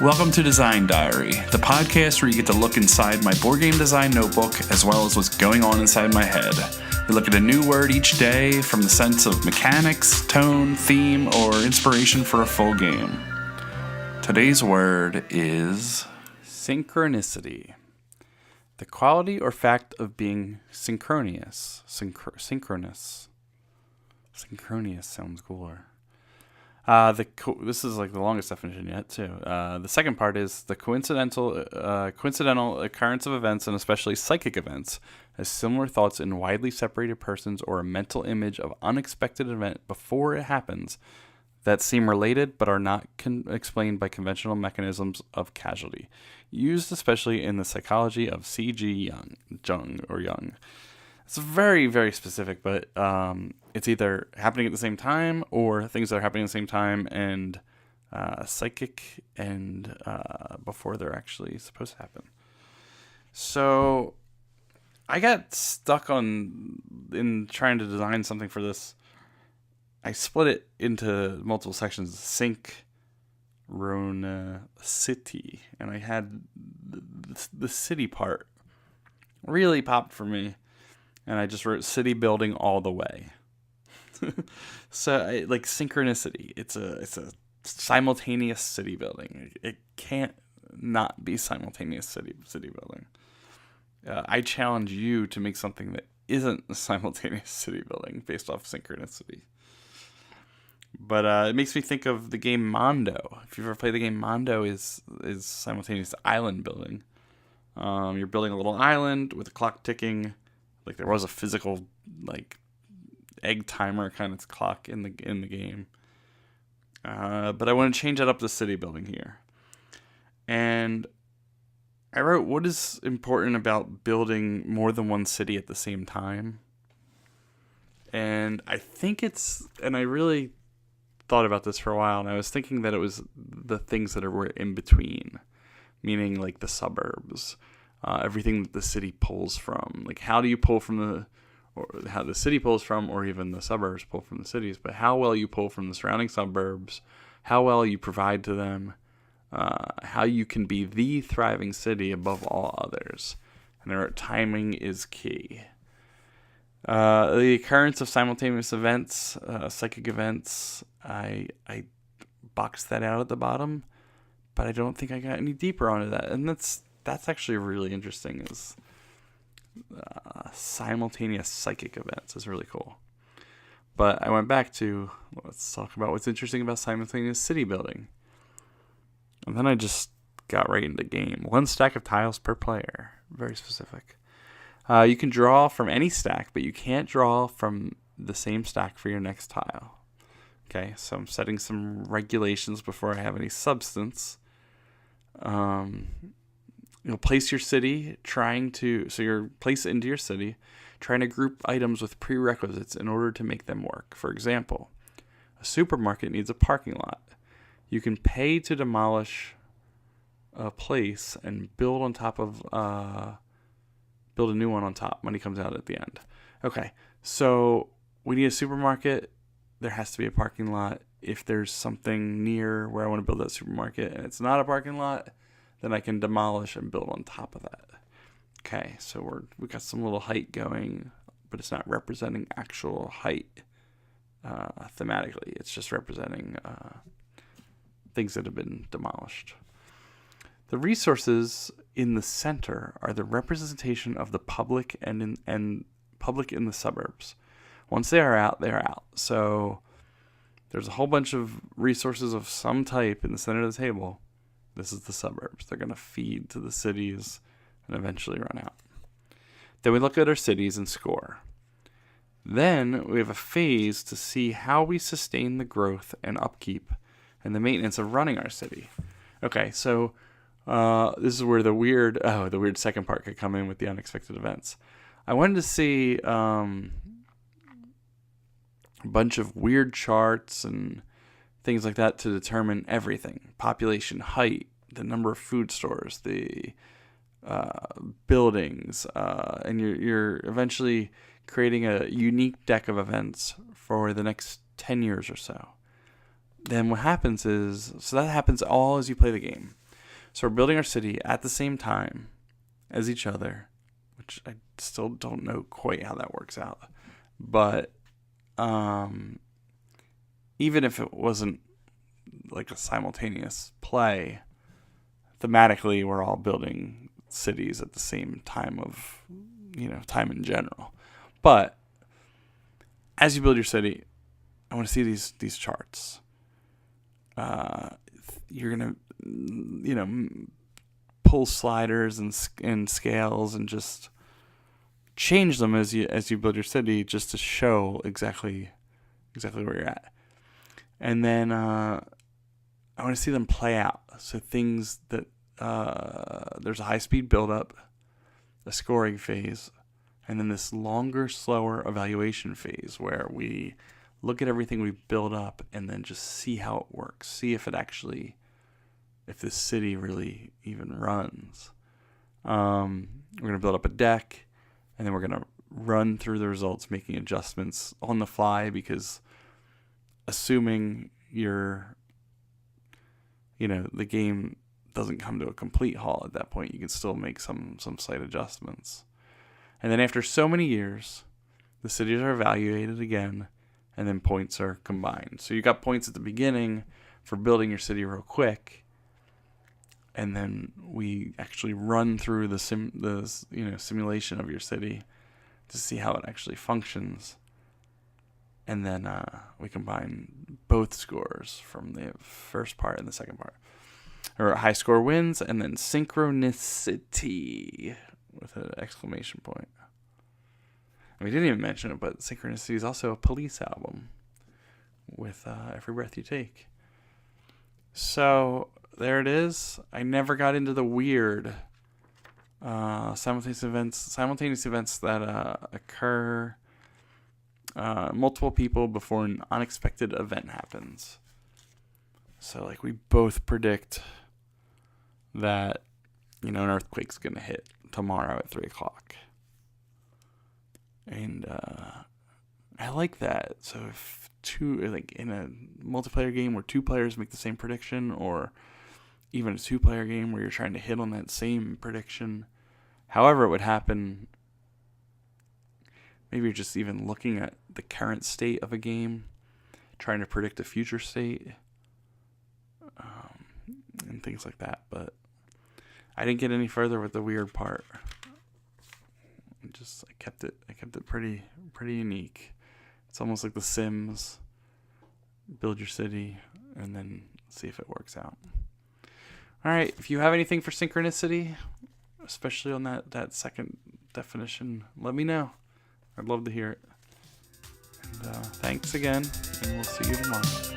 Welcome to Design Diary, the podcast where you get to look inside my board game design notebook as well as what's going on inside my head. We look at a new word each day from the sense of mechanics, tone, theme, or inspiration for a full game. Today's word is synchronicity. The quality or fact of being synchronous. Synchronous. Synchronous sounds cooler. This is like the longest definition yet, too. The second part is the coincidental occurrence of events, and especially psychic events, as similar thoughts in widely separated persons or a mental image of unexpected event before it happens that seem related but are not explained by conventional mechanisms of causality, used especially in the psychology of C.G. Jung. It's very, very specific, but it's either happening at the same time or things that are happening at the same time and psychic and before they're actually supposed to happen. So I got stuck in trying to design something for this. I split it into multiple sections. Synchronicity, and I had the city part really popped for me. And I just wrote city building all the way. So like synchronicity, it's a simultaneous city building. It can't not be simultaneous city building. I challenge you to make something that isn't a simultaneous city building based off synchronicity. But it makes me think of the game Mondo. If you've ever played the game Mondo, is simultaneous island building. You're building a little island with a clock ticking. Like there was a physical like egg timer kind of clock in the game, but I want to change that up to city building here. And I wrote, what is important about building more than one city at the same time? And I think and I really thought about this for a while, and I was thinking that it was the things that were in between, meaning like the suburbs. Everything that the city pulls from. Like how do you pull from how the city pulls from, or even the suburbs pull from the cities, but how well you pull from the surrounding suburbs, how well you provide to them, how you can be the thriving city above all others. And their timing is key. The occurrence of simultaneous events, psychic events, I boxed that out at the bottom, but I don't think I got any deeper onto that. And that's actually really interesting. Is simultaneous psychic events is really cool. But I went back to, let's talk about what's interesting about simultaneous city building. And then I just got right into the game. 1 stack of tiles per player. Very specific. You can draw from any stack, but you can't draw from the same stack for your next tile. Okay, so I'm setting some regulations before I have any substance. You'll place your city you're placed into your city, trying to group items with prerequisites in order to make them work. For example, a supermarket needs a parking lot. You can pay to demolish a place and build on top of, build a new one on top. Money comes out at the end. Okay, so we need a supermarket. There has to be a parking lot. If there's something near where I want to build that supermarket and it's not a parking lot, then I can demolish and build on top of that. Okay, so we got some little height going, but it's not representing actual height thematically. It's just representing things that have been demolished. The resources in the center are the representation of the public and public in the suburbs. Once they are out, they are out. So there's a whole bunch of resources of some type in the center of the table. This is the suburbs. They're going to feed to the cities and eventually run out. Then we look at our cities and score. Then we have a phase to see how we sustain the growth and upkeep and the maintenance of running our city. Okay, so this is where the weird second part could come in with the unexpected events. I wanted to see a bunch of weird charts and things like that to determine everything: population, height, the number of food stores, the buildings, and you're eventually creating a unique deck of events for the next 10 years or so. Then what happens is, so that happens all as you play the game. So we're building our city at the same time as each other, which I still don't know quite how that works out. But even if it wasn't like a simultaneous play, thematically we're all building cities at the same time of, time in general. But as you build your city, I want to see these charts. You're gonna, pull sliders and scales and just change them as you build your city, just to show exactly where you're at. And then I want to see them play out. So things that there's a high-speed build-up, a scoring phase, and then this longer, slower evaluation phase where we look at everything we build up and then just see how it works. See if this city really even runs. We're going to build up a deck, and then we're going to run through the results, making adjustments on the fly, because assuming the game doesn't come to a complete halt at that point, you can still make some slight adjustments. And then after so many years, the cities are evaluated again, and then points are combined. So you got points at the beginning for building your city real quick, and then we actually run through the simulation of your city to see how it actually functions. And then we combine both scores from the first part and the second part. Or a high score wins, and then synchronicity with an exclamation point. And we didn't even mention it, but Synchronicity is also a Police album with Every Breath You Take. So there it is. I never got into the weird simultaneous events that occur multiple people before an unexpected event happens. So like we both predict that an earthquake's gonna hit tomorrow at 3:00, and I like that. So if in a multiplayer game where two players make the same prediction, or even a 2-player game where you're trying to hit on that same prediction, however it would happen, maybe you're just even looking at the current state of a game, trying to predict a future state, and things like that. But I didn't get any further with the weird part. I kept it pretty unique. It's almost like The Sims. Build your city and then see if it works out. All right, if you have anything for synchronicity, especially on that second definition, let me know. I'd love to hear it. And thanks again, and we'll see you tomorrow.